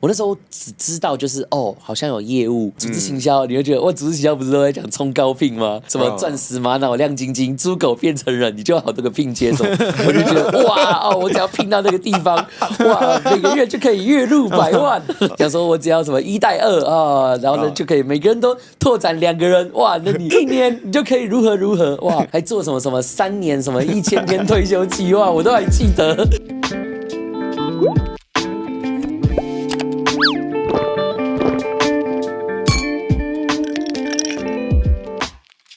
我那时候只知道就是好像有业务组织行销，你会觉得组织行销不是都在讲冲高聘吗？什么钻石玛瑙亮晶晶，猪狗变成人，你就有好多个聘接手。我就觉得哇我只要聘到那个地方，哇每个月就可以月入100万。想说我只要什么1带2啊，然后呢就可以每个人都拓展2个人，哇那你1年你就可以如何如何，哇还做什么什么3年什么1000天退休计划，我都还记得。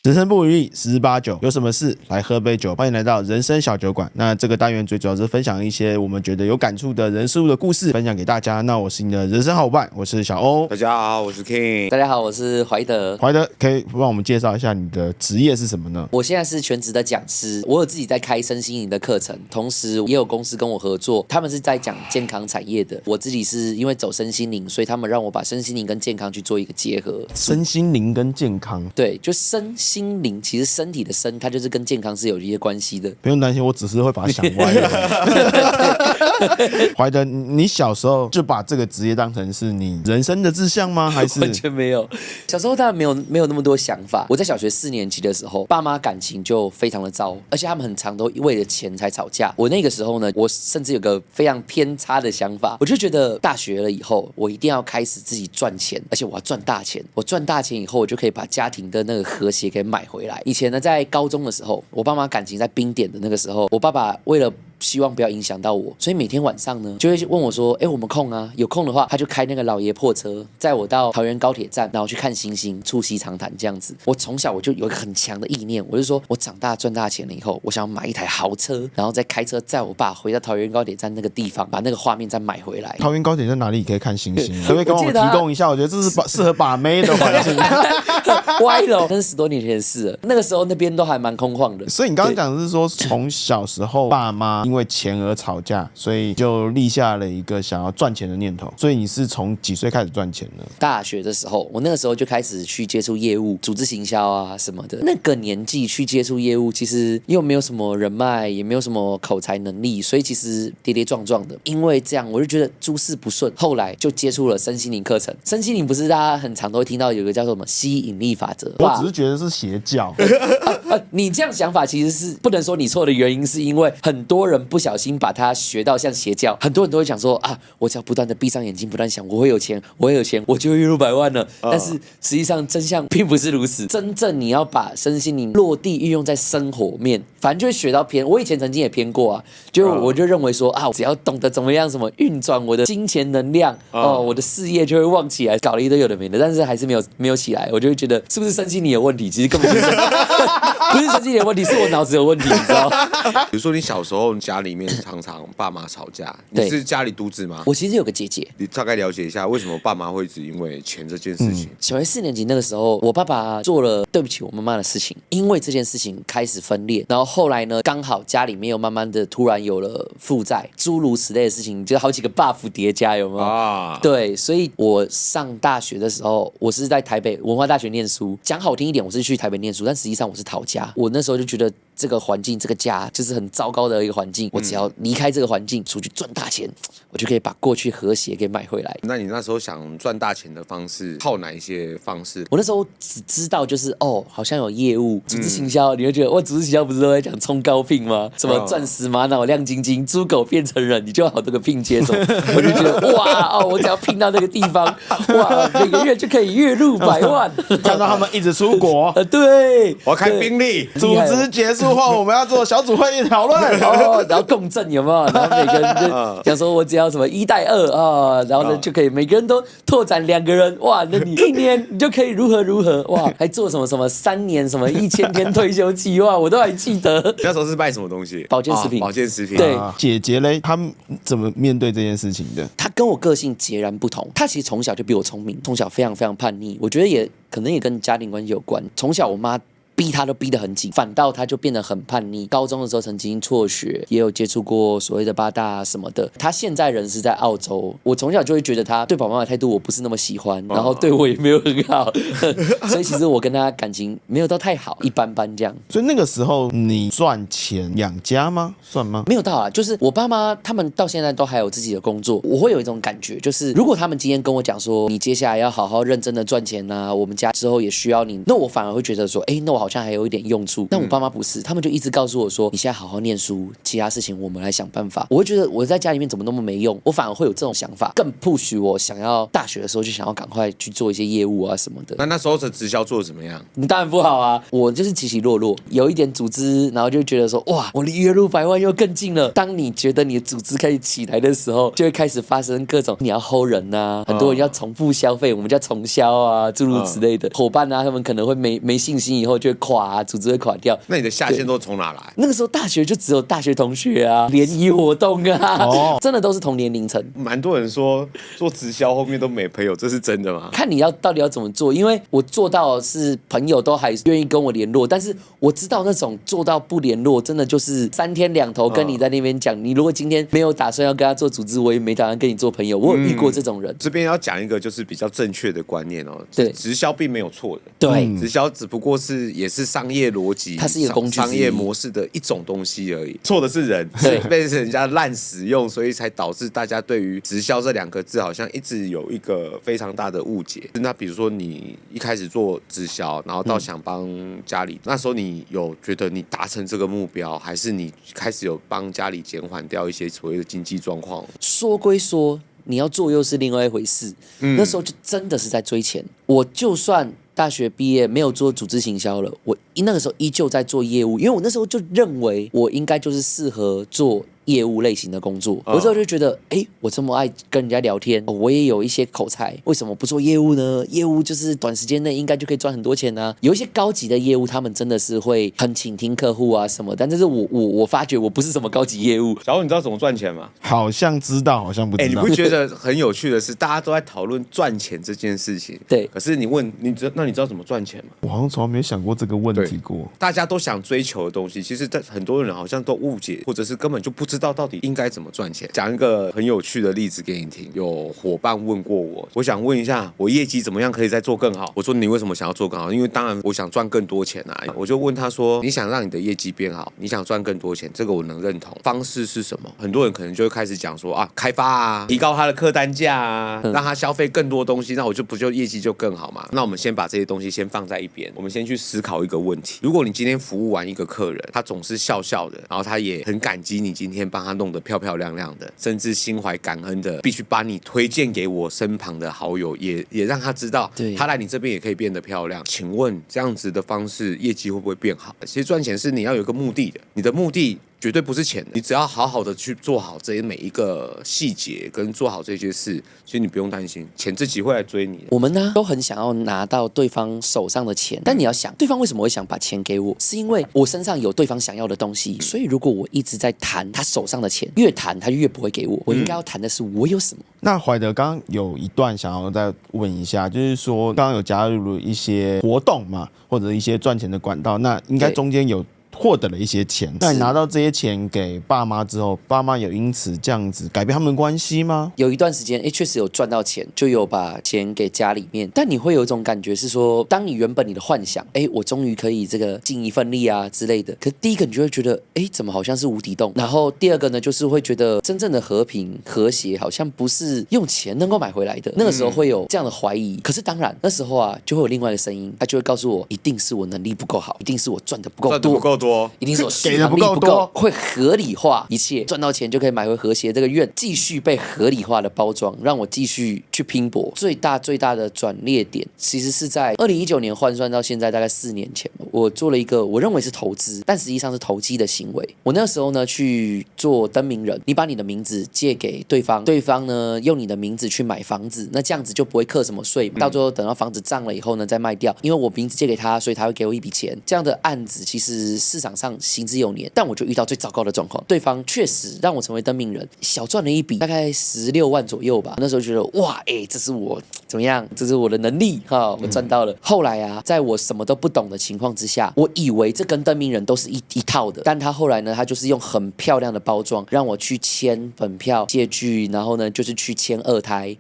人生不如意，十之八九，有什么事来喝杯酒。欢迎来到人生小酒馆。那这个单元最主要是分享一些我们觉得有感触的人事物的故事，分享给大家。那我是你的人生好伙伴，我是小欧。大家好，我是 King。大家好，我是怀德。怀德，可以帮我们介绍一下你的职业是什么呢？我现在是全职的讲师，我有自己在开身心灵的课程，同时也有公司跟我合作，他们是在讲健康产业的。我自己是因为走身心灵，所以他们让我把身心灵跟健康去做一个结合。身心灵跟健康，对，就身心灵，其实身体的身，它就是跟健康是有一些关系的。不用担心，我只是会把它想歪了。怀德，你小时候就把这个职业当成是你人生的志向吗？还是完全没有？小时候当然没有那么多想法。我在小学4年级的时候，爸妈感情就非常的糟，而且他们很常都为了钱才吵架。我那个时候呢，我甚至有个非常偏差的想法，我就觉得大学了以后，我一定要开始自己赚钱，而且我要赚大钱。我赚大钱以后，我就可以把家庭的那个和谐给买回来。以前呢，在高中的时候，我爸妈感情在冰点的那个时候，我爸爸为了希望不要影响到我，所以每天晚上呢，就会问我说：“我们空啊？有空的话，他就开那个老爷破车，载我到桃园高铁站，然后去看星星，促膝长谈这样子。”我从小我就有一个很强的意念，我就说我长大赚大钱了以后，我想要买一台豪车，然后再开车载我爸回到桃园高铁站那个地方，把那个画面再买回来。桃园高铁在哪里可以看星星？可不可以跟我们提供一下？我觉得这是适合把妹的环境。歪了，那是10多年前的事了。那个时候那边都还蛮空旷的。所以你刚刚讲的是说，从小时候爸妈因为钱而吵架，所以就立下了一个想要赚钱的念头。所以你是从几岁开始赚钱呢？大学的时候，我那个时候就开始去接触业务、组织行销啊什么的。那个年纪去接触业务，其实又没有什么人脉，也没有什么口才能力，所以其实跌跌撞撞的。因为这样，我就觉得诸事不顺。后来就接触了身心灵课程。身心灵不是大家很常都会听到有一个叫做什么吸引力法则？我只是觉得是邪教。你这样想法其实是不能说你错的原因，是因为很多人不小心把它学到像邪教。很多人都会讲说我只要不断的闭上眼睛，不断想我会有钱，我会有钱，我就会月入100万了。但是实际上真相并不是如此。真正你要把身心灵落地运用在生活面，反正就会学到偏。我以前曾经也偏过啊，我就认为说只要懂得怎么样什么运转我的金钱能量我的事业就会旺起来，搞了一堆有的没的，但是还是没有起来。我就会觉得是不是身心灵有问题？其实根本不是不是身心灵有问题，是我脑子有问题，你知道？比如说你小时候家里面常常爸妈吵架，你是家里独子吗？我其实有个姐姐。你大概了解一下为什么爸妈会只因为钱这件事情？小学4年级那个时候，我爸爸做了对不起我妈妈的事情，因为这件事情开始分裂，然后后来呢，刚好家里面又慢慢的突然有了负债，诸如此类的事情，就好几个 buff 叠加，有没有？对，所以我上大学的时候，我是在台北文化大学念书，讲好听一点，我是去台北念书，但实际上我是逃家。我那时候就觉得这个环境，这个家就是很糟糕的一个环境，我只要离开这个环境，出去赚大钱，我就可以把过去和谐给买回来。那你那时候想赚大钱的方式，靠哪一些方式？我那时候只知道就是好像有业务组织行销，你会觉得组织行销不是都在讲冲高聘吗？什么钻石玛瑙亮晶晶，猪狗变成人，你就有好多个聘接手。我就觉得哇我只要聘到那个地方，哇每个月就可以月入100万。看到他们一直出国，对，我要开宾利。组织结束后，我们要做小组会议讨论。然后共振有没有？然后每个人就想说我只要什么1带2然后呢就可以每个人都拓展2个人，哇那你1年你就可以如何如何，哇还做什么3年什么1000天退休计划，我都还记得。那时候是卖什么东西？保健食品。保健食品。对，姐姐嘞，他们怎么面对这件事情的？他跟我个性截然不同，他其实从小就比我聪明，从小非常非常叛逆，我觉得可能也跟家庭关系有关。从小我妈逼他都逼得很紧，反倒他就变得很叛逆。高中的时候曾经辍学，也有接触过所谓的八大什么的。他现在人是在澳洲，我从小就会觉得他对爸爸妈妈的态度我不是那么喜欢，然后对我也没有很好，所以其实我跟他感情没有到太好，一般般这样。所以那个时候你赚钱养家吗？算吗？没有到啊，就是我爸妈他们到现在都还有自己的工作，我会有一种感觉，就是如果他们今天跟我讲说，你接下来要好好认真的赚钱啊，我们家之后也需要你，那我反而会觉得说，那我好像还有一点用处。但我爸妈不是，他们就一直告诉我说，你现在好好念书，其他事情我们来想办法。我会觉得我在家里面怎么那么没用，我反而会有这种想法，更 push 我想要大学的时候就想要赶快去做一些业务啊什么的。那时候的直销做的怎么样？当然不好啊，我就是起起落落，有一点组织，然后就觉得说，哇，我离月入100万又更近了。当你觉得你的组织开始起来的时候，就会开始发生各种你要 hold 人啊，很多人要重复消费，我们叫重销啊，诸如此类的。伙伴啊，他们可能会没信心，以后就会垮啊，组织会垮掉。那你的下线都从哪来？那个时候大学就只有大学同学啊，联谊活动啊，真的都是同年龄层。蛮多人说做直销后面都没朋友，这是真的吗？看你到底要怎么做，因为我做到是朋友都还愿意跟我联络，但是我知道那种做到不联络，真的就是3天2头跟你在那边讲，你如果今天没有打算要跟他做组织，我也没打算跟你做朋友。我有遇过这种人。这边要讲一个就是比较正确的观念哦，对，直销并没有错的，对，直销只不过也是商业逻辑，它是一个工具，商业模式的一种东西而已。错的是人，是被人家滥使用，所以才导致大家对于直销这2个字好像一直有一个非常大的误解。那比如说你一开始做直销，然后到想帮家里，那时候你有觉得你达成这个目标，还是你开始有帮家里减缓掉一些所谓的经济状况？说归说，你要做又是另外一回事。那时候就真的是在追钱。我就算大学毕业没有做组织行销了，我那个时候依旧在做业务，因为我那时候就认为我应该就是适合做业务类型的工作。我之后就觉得，我这么爱跟人家聊天，我也有一些口才，为什么不做业务呢？业务就是短时间内应该就可以赚很多钱啊。有一些高级的业务，他们真的是会很倾听客户啊什么，但是我发觉我不是什么高级业务。小虎，你知道怎么赚钱吗？好像知道，好像不知道。你不觉得很有趣的是，大家都在讨论赚钱这件事情，对。可是你知道怎么赚钱吗？我好像从来没有想过这个问题过。大家都想追求的东西，其实很多人好像都误解，或者是根本就不知道到底应该怎么赚钱。讲一个很有趣的例子给你听。有伙伴问过我想问一下，我业绩怎么样可以再做更好？我说你为什么想要做更好？因为当然我想赚更多钱啊。我就问他说，你想让你的业绩变好，你想赚更多钱，这个我能认同。方式是什么？很多人可能就会开始讲说开发啊，提高他的客单价啊，让他消费更多东西，那我不就业绩就更好嘛？那我们先把这些东西先放在一边，我们先去思考一个问题。如果你今天服务完一个客人，他总是笑笑的，然后他也很感激你今天帮他弄得漂漂亮亮的，甚至心怀感恩的必须把你推荐给我身旁的好友，也让他知道他来你这边也可以变得漂亮。请问这样子的方式业绩会不会变好？其实赚钱是你要有一个目的的，你的目的绝对不是钱，你只要好好的去做好这每一个细节，跟做好这些事，其实你不用担心钱自己会来追你。我们呢都很想要拿到对方手上的钱，但你要想，对方为什么会想把钱给我？是因为我身上有对方想要的东西，所以如果我一直在谈他手上的钱，越谈他越不会给我。我应该要谈的是我有什么。那怀德刚刚有一段想要再问一下，就是说刚刚有加入了一些活动嘛，或者一些赚钱的管道，那应该中间有获得了一些钱，那你拿到这些钱给爸妈之后，爸妈有因此这样子改变他们的关系吗？有一段时间，确实有赚到钱，就有把钱给家里面，但你会有一种感觉是说，当你原本你的幻想，我终于可以这个尽一份力啊之类的，可是第一个你就会觉得，怎么好像是无底洞？然后第二个呢，就是会觉得真正的和平和谐好像不是用钱能够买回来的。那个时候会有这样的怀疑，可是当然那时候啊，就会有另外一个声音，他就会告诉我，一定是我能力不够好，一定是我赚的不够多。一定是我给的不够多，会合理化一切，赚到钱就可以买回和谐这个愿，继续被合理化的包装，让我继续去拼搏。最大的转捩点，其实是在2019年换算到现在大概4年前，我做了一个我认为是投资，但实际上是投机的行为。我那时候呢去做登名人，你把你的名字借给对方，对方呢用你的名字去买房子，那这样子就不会课什么税，到最后等到房子涨了以后呢再卖掉，因为我名字借给他，所以他会给我一笔钱。这样的案子其实市场上行之有年，但我就遇到最糟糕的状况，对方确实让我成为登名人，小赚了一笔，大概16万左右吧。那时候觉得哇，这是我怎么样？这是我的能力哈，我赚到了。后来啊，在我什么都不懂的情况之下，我以为这跟登名人都是一套的，但他后来呢，他就是用很漂亮的包装，让我去签本票、借据，然后呢，就是去签二胎，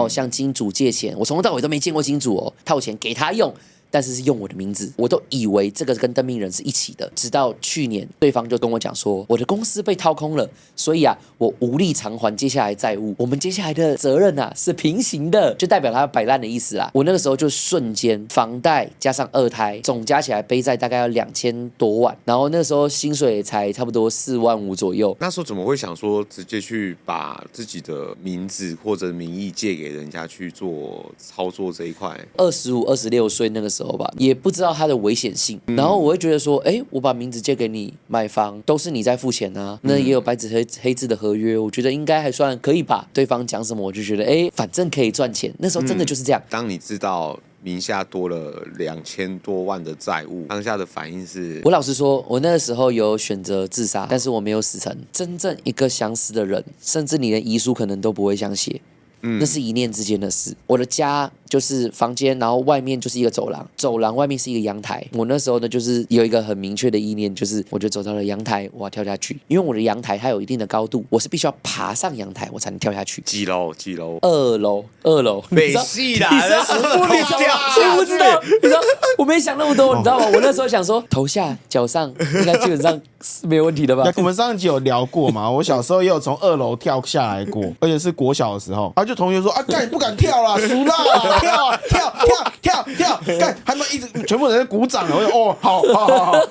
向金主借钱，我从头到尾都没见过金主哦，套钱给他用。但是是用我的名字，我都以为这个跟登名人是一起的，直到去年对方就跟我讲说，我的公司被掏空了，所以啊，我无力偿还接下来债务，我们接下来的责任啊是平行的，就代表他要摆烂的意思啦。我那个时候就瞬间房贷加上二胎，总加起来背债大概要2000多万，然后那时候薪水才差不多4万5左右。那时候怎么会想说直接去把自己的名字或者名义借给人家去做操作这一块？25、26岁那个时候吧，也不知道它的危险性，然后我会觉得说，我把名字借给你买房，都是你在付钱啊，那也有白纸黑字的合约，我觉得应该还算可以吧。对方讲什么，我就觉得，反正可以赚钱。那时候真的就是这样。当你知道名下多了2000多万的债务，当下的反应是？我老实说，我那个时候有选择自杀，但是我没有死成。真正一个想死的人，甚至你连遗书可能都不会想写。那是一念之间的事。我的家就是房间，然后外面就是一个走廊，走廊外面是一个阳台。我那时候呢，就是有一个很明确的意念，就是我就走到了阳台，我要跳下去，因为我的阳台它有一定的高度，我是必须要爬上阳台我才能跳下去。几楼？2楼。北系啦，你知道，我没想那么多，你知道吗？我那时候想说，头下脚上应该基本上是没有问题的吧？我们上一集有聊过嘛，我小时候也有从2楼跳下来过，而且是国小的时候，就同学说干你不敢跳啦，输啦，跳，干他们一直全部人在鼓掌了，我就好。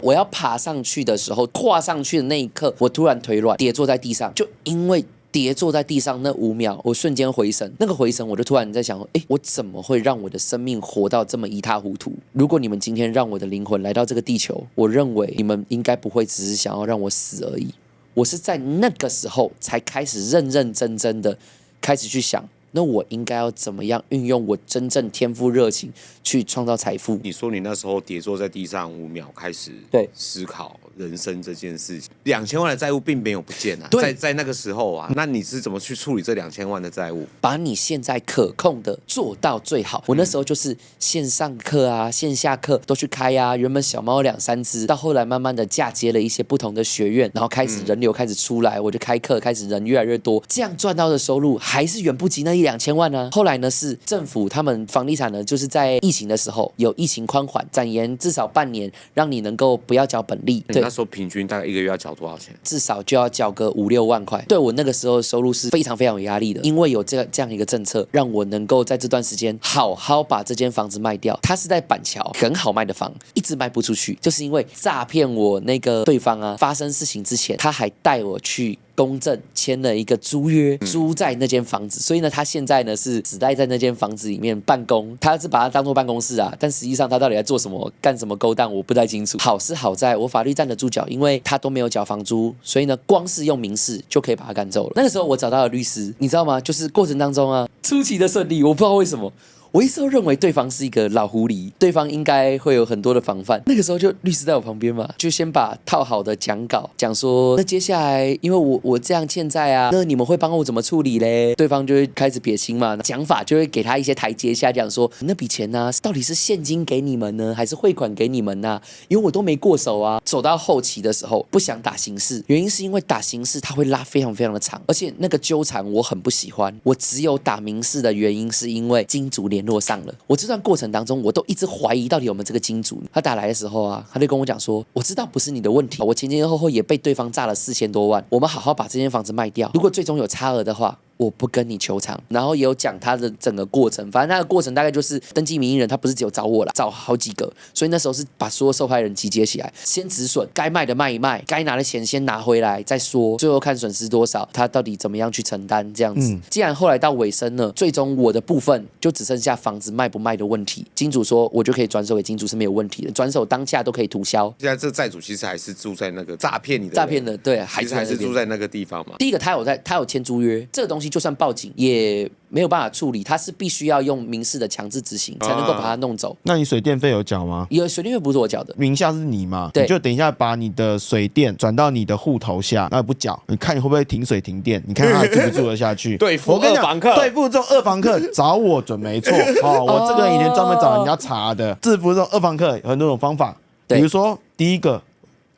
我要爬上去的时候，跨上去的那一刻，我突然腿软，跌坐在地上，就因为跌坐在地上那5秒，我瞬间回神，那个回神我就突然在想，我怎么会让我的生命活到这么一塌糊涂？如果你们今天让我的灵魂来到这个地球，我认为你们应该不会只是想要让我死而已。我是在那个时候才开始认认真真的开始去想，那我应该要怎么样运用我真正天赋热情去创造财富？你说你那时候跌坐在地上5秒，开始思考人生这件事情，2000万的债务并没有不见啊，在那个时候啊，那你是怎么去处理这2000万的债务？把你现在可控的做到最好。我那时候就是线上课啊、线下课都去开啊，原本小猫2、3只，到后来慢慢的嫁接了一些不同的学院，然后开始人流开始出来，我就开课，开始人越来越多，这样赚到的收入还是远不及那1-2000万啊。后来呢，是政府他们房地产呢，就是在疫情的时候有疫情宽缓，展延至少半年，让你能够不要缴本利。对，那时候平均大概1个月要缴多少钱？至少就要缴个5、6万块。对，我那个时候收入是非常非常有压力的，因为有这样一个政策，让我能够在这段时间好好把这间房子卖掉。它是在板桥很好卖的房，一直卖不出去，就是因为诈骗我那个对方啊，发生事情之前，他还带我去公证签了一个租约，租在那间房子，所以呢，他现在呢是只待在那间房子里面办公，他是把它当作办公室啊，但实际上他到底在做什么、干什么勾当，我不太清楚。好是好在我法律站得住脚，因为他都没有缴房租，所以呢，光是用民事就可以把他赶走了。那个时候我找到了律师，你知道吗？就是过程当中啊，出奇的顺利，我不知道为什么。我一直都认为对方是一个老狐狸，对方应该会有很多的防范。那个时候就律师在我旁边嘛，就先把套好的讲稿讲说，那接下来因为我这样欠债啊，那你们会帮我怎么处理嘞？对方就会开始撇清嘛，讲法就会给他一些台阶下，讲说那笔钱呢，到底是现金给你们呢，还是汇款给你们呢？因为我都没过手啊。走到后期的时候，不想打刑事，原因是因为打刑事它会拉非常非常的长，而且那个纠缠我很不喜欢。我只有打民事的原因是因为金主联络上了。我这段过程当中，我都一直怀疑到底有没有这个金主。他打来的时候啊，他就跟我讲说，我知道不是你的问题，我前前后后也被对方诈了4000多万，我们好好把这间房子卖掉，如果最终有差额的话，我不跟你求偿。然后也有讲他的整个过程，反正他的过程大概就是登记名义人，他不是只有找我啦，找好几个，所以那时候是把所有受害人集结起来，先止损，该卖的卖一卖，该拿的钱先拿回来再说，最后看损失多少，他到底怎么样去承担这样子。既然后来到尾声呢，最终我的部分就只剩下房子卖不卖的问题，金主说我就可以转手给金主是没有问题的，转手当下都可以涂销。现在这债主其实还是住在那个诈骗你的人，诈骗的，对，其实还是住在那个地方嘛。第一个他有签租约，这个东西西就算报警也没有办法处理，它是必须要用民事的强制执行才能够把它弄走。那你水电费有缴吗？有水电费不是我缴的，名下是你嘛？对，你就等一下把你的水电转到你的户头下，那不缴，你看你会不会停水停电？你看他还住不住得下去？对付二房客，对付这种二房客找我准没错哦。我这个人以前专门找人家查的，制服这种二房客有很多种方法，比如说第一个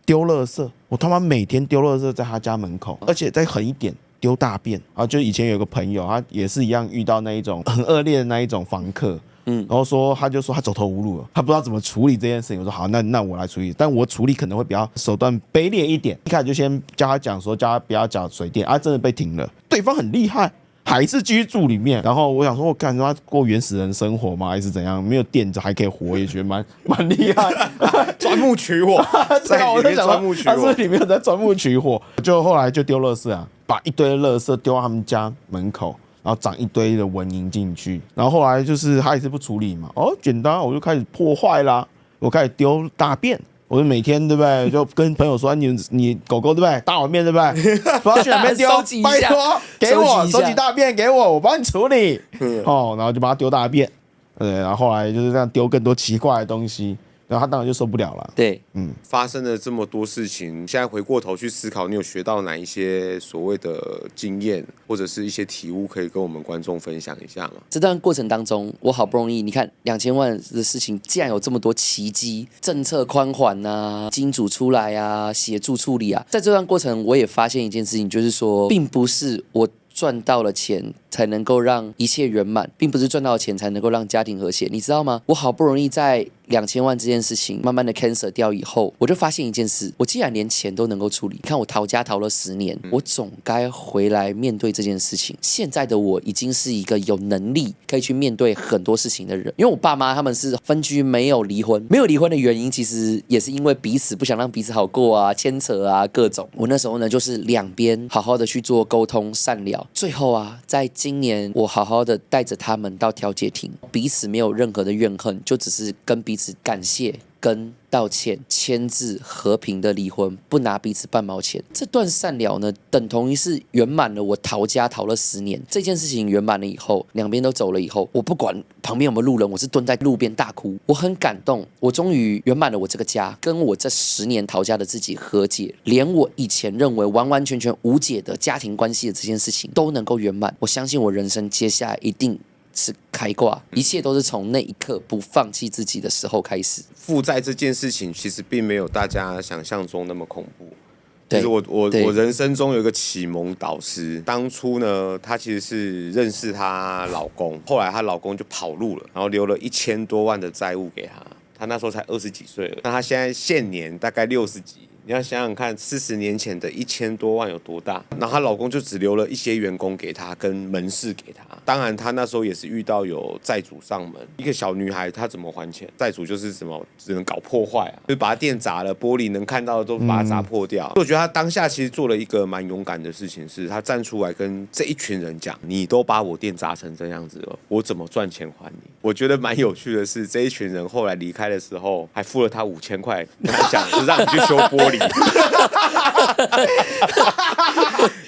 丢垃圾，我他妈每天丢垃圾在他家门口，而且再狠一点。丢大便啊！就以前有个朋友，他也是一样遇到那一种很恶劣的那一种房客，然后他就说他走投无路了，他不知道怎么处理这件事情。我说好，那我来处理，但我处理可能会比较手段卑劣一点。一开始就先叫他讲说，叫他不要缴水电啊，真的被停了，对方很厉害。还是继续住里面，然后我想说，我看他过原始人生活吗？还是怎样？没有电着还可以活，也觉得蛮厉害。钻木取火，在里面钻木取火，他是里面在钻木取火。就后来就丢垃圾啊，把一堆垃圾丢到他们家门口，然后长一堆的蚊蝇进去。然后后来就是他也是不处理嘛，简单，我就开始破坏啦，我开始丢大便。我就每天对不对，就跟朋友说你狗狗对不对，大碗面对不对，不要去哪边丢，拜托给我收集大便给我帮你处理然后就把它丢大便，然后后来就是这样丢更多奇怪的东西。然后他当然就受不了了。对，发生了这么多事情，现在回过头去思考，你有学到哪一些所谓的经验，或者是一些体悟，可以跟我们观众分享一下吗？这段过程当中，我好不容易，你看2000万的事情，竟然有这么多奇迹，政策宽缓啊，金主出来啊，协助处理啊，在这段过程，我也发现一件事情，就是说，并不是我赚到了钱才能够让一切圆满，并不是赚到了钱才能够让家庭和谐，你知道吗？我好不容易在2000万这件事情慢慢的 cancel 掉以后，我就发现一件事，我既然连钱都能够处理，你看我逃家逃了10年，我总该回来面对这件事情。现在的我已经是一个有能力可以去面对很多事情的人，因为我爸妈他们是分居没有离婚，没有离婚的原因其实也是因为彼此不想让彼此好过啊，牵扯啊各种。我那时候呢就是两边好好的去做沟通善了，最后啊在今年我好好的带着他们到调解庭，彼此没有任何的怨恨，就只是跟彼此感谢跟道歉，签字和平的离婚，不拿彼此半毛钱。这段善了呢，等同于是圆满了我逃家逃了10年这件事情圆满了以后，两边都走了以后，我不管旁边有没有路人，我是蹲在路边大哭，我很感动，我终于圆满了我这个家，跟我这10年逃家的自己和解，连我以前认为完完全全无解的家庭关系的这件事情都能够圆满。我相信我人生接下来一定是开挂，一切都是从那一刻不放弃自己的时候开始。负债这件事情其实并没有大家想象中那么恐怖。对，就是我人生中有一个启蒙导师，当初呢，她其实是认识她老公，后来她老公就跑路了，然后留了1000多万的债务给她。她那时候才20几岁了，那她现在现年大概60几。你要想想看，40年前的1000多万有多大？然后她老公就只留了一些员工给她，跟门市给她。当然，她那时候也是遇到有债主上门。一个小女孩，她怎么还钱？债主就是什么，只能搞破坏啊，就把她店砸了，玻璃能看到的都把它砸破掉。我觉得她当下其实做了一个蛮勇敢的事情，是她站出来跟这一群人讲：“你都把我店砸成这样子了，我怎么赚钱还你？”我觉得蛮有趣的是，这一群人后来离开的时候，还付了她5000块，跟她讲是让你去修玻璃。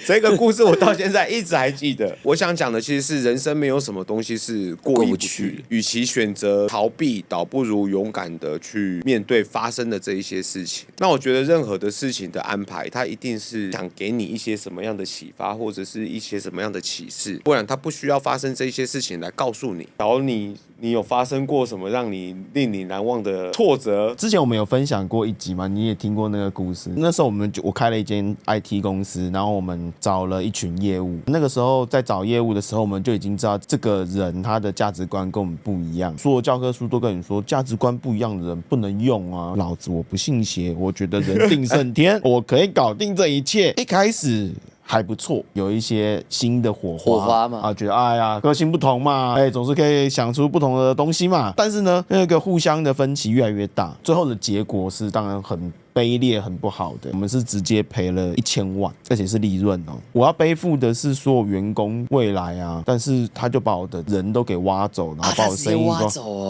这个故事我到现在一直还记得。我想讲的其实是人生没有什么东西是过意不去，与其选择逃避，倒不如勇敢的去面对发生的这一些事情。那我觉得任何的事情的安排，它一定是想给你一些什么样的启发，或者是一些什么样的启示，不然它不需要发生这一些事情来告诉你。然后你有发生过什么让你令你难忘的挫折？之前我们有分享过一集嘛，你也听过那个故事。那时候我开了一间 IT 公司，然后我们找了一群业务。那个时候在找业务的时候，我们就已经知道这个人他的价值观跟我们不一样。所有教科书都跟你说，价值观不一样的人不能用啊。老子我不信邪，我觉得人定胜天，我可以搞定这一切。一开始还不错，有一些新的火花嘛啊，觉得哎呀个性不同嘛，总是可以想出不同的东西嘛。但是呢，那个互相的分歧越来越大，最后的结果是当然很卑劣、很不好的。我们是直接赔了1000万，而且是利润哦。我要背负的是所有员工未来啊，但是他就把我的人都给挖走，然后把我生意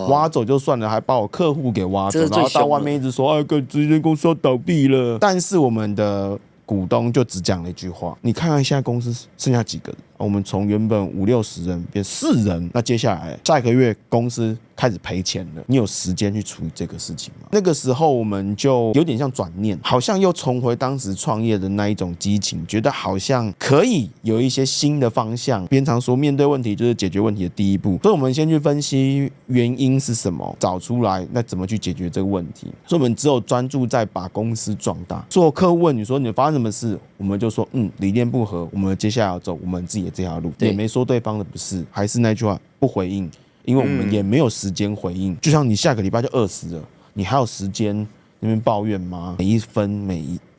挖走就算了，还把我客户给挖走，然后到外面一直说这间公司要倒闭了。但是我们的股东就只讲了一句话：你看看现在公司剩下几个人？我们从原本50-60人变4人，那接下来下一个月公司开始赔钱了，你有时间去处理这个事情吗？那个时候我们就有点像转念，好像又重回当时创业的那一种激情，觉得好像可以有一些新的方向。别人常说面对问题就是解决问题的第一步，所以我们先去分析原因是什么，找出来那怎么去解决这个问题。所以我们只有专注在把公司壮大。所有客户问你说你发生什么事，我们就说理念不合，我们接下来要走我们自己的这条路，也没说对方的不是，还是那句话，不回应，因为我们也没有时间回应。就像你下个礼拜就饿死了，你还有时间那边抱怨吗？每一分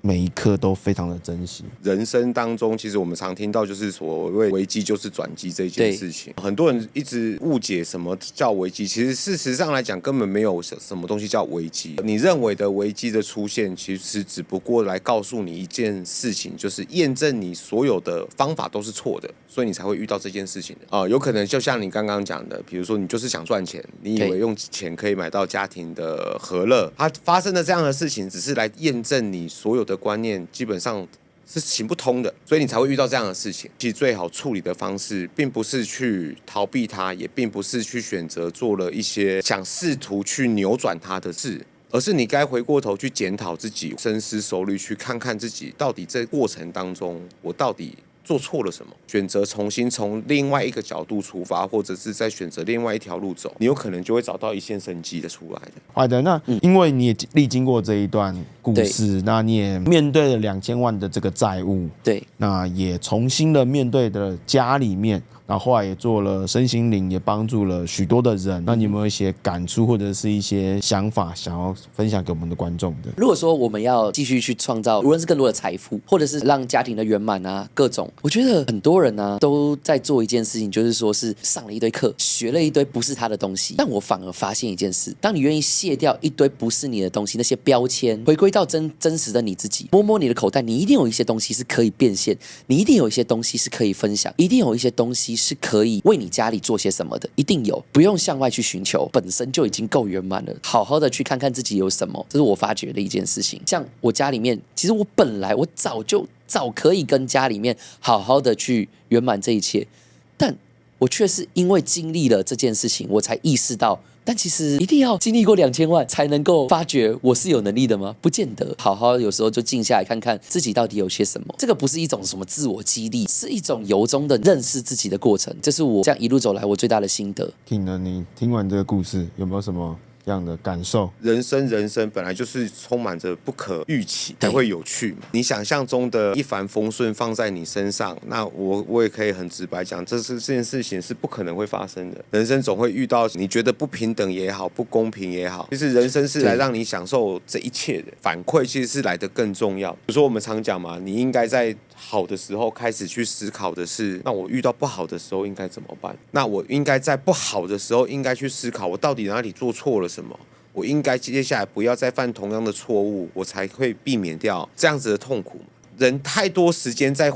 每一刻都非常的珍惜。人生当中，其实我们常听到就是所谓危机就是转机这件事情，很多人一直误解什么叫危机，其实事实上来讲根本没有什么东西叫危机。你认为的危机的出现，其实只不过来告诉你一件事情，就是验证你所有的方法都是错的，所以你才会遇到这件事情的。有可能就像你刚刚讲的，比如说你就是想赚钱，你以为用钱可以买到家庭的和乐，它发生的这样的事情，只是来验证你所有的观念基本上是行不通的，所以你才会遇到这样的事情。其实最好处理的方式，并不是去逃避它，也并不是去选择做了一些想试图去扭转它的事，而是你该回过头去检讨自己，深思熟虑去看看自己到底这过程当中我到底做错了什么，选择重新从另外一个角度出发，或者是再选择另外一条路走，你有可能就会找到一线生机的出来的。好的，那因为你也历经过这一段故事，那你也面对了2000万的这个债务，对，那也重新的面对的家里面，然后后来也做了身心灵，也帮助了许多的人。那你有没有一些感触或者是一些想法想要分享给我们的观众的？如果说我们要继续去创造，无论是更多的财富，或者是让家庭的圆满啊，各种，我觉得很多人呢都在做一件事情，就是说是上了一堆课，学了一堆不是他的东西。但我反而发现一件事，当你愿意卸掉一堆不是你的东西，那些标签，回归到真实的你自己，摸摸你的口袋，你一定有一些东西是可以变现，你一定有一些东西是可以分享，一定有一些东西是可以为你家里做些什么的，一定有，不用向外去寻求，本身就已经够圆满了。好好的去看看自己有什么，这是我发觉的一件事情。像我家里面，其实我本来早可以跟家里面好好的去圆满这一切，但我却是因为经历了这件事情，我才意识到，但其实一定要经历过2000万才能够发觉我是有能力的吗？不见得。好好有时候就静下来看看自己到底有些什么。这个不是一种什么自我激励，是一种由衷的认识自己的过程。这是我这样一路走来我最大的心得。听了你听完这个故事，有没有什么样的感受？人生本来就是充满着不可预期才会有趣嘛。你想象中的一帆风顺放在你身上，那我也可以很直白讲，这件事情是不可能会发生的。人生总会遇到你觉得不平等也好，不公平也好，其实人生是来让你享受这一切的。反馈其实是来得更重要。比如说我们常讲嘛，你应该在好的时候开始去思考的是，那我遇到不好的时候应该怎么办？那我应该在不好的时候应该去思考，我到底哪里做错了什么？我应该接下来不要再犯同样的错误，我才会避免掉这样子的痛苦。人太多时间在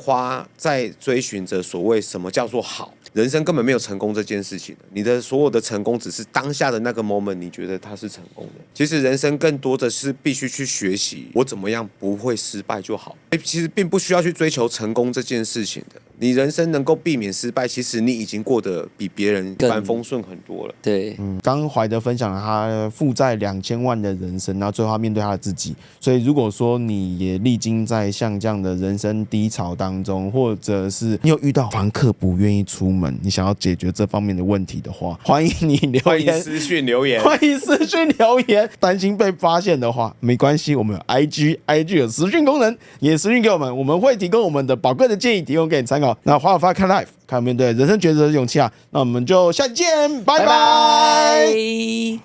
追寻着所谓什么叫做好，人生根本没有成功这件事情。你的所有的成功只是当下的那个 moment， 你觉得它是成功的。其实人生更多的是必须去学习，我怎么样不会失败就好。其实并不需要去追求成功这件事情的。你人生能够避免失败，其实你已经过得比别人一帆风顺很多了。对，刚刚怀德分享了他负债2000万的人生，然后最后他面对他的自己。所以如果说你也历经在像这样的人生低潮当中，或者是你有遇到房客不愿意出门，你想要解决这方面的问题的话，欢迎你留言，欢迎私讯留言，欢迎私讯留言。担心被发现的话，没关系，我们有 IG 有私讯功能，也私讯给我们，我们会提供我们的宝贵的建议，提供给你参考。那华尔发看 Life， 看面对人生抉择的勇气啊！那我们就下期见，拜拜。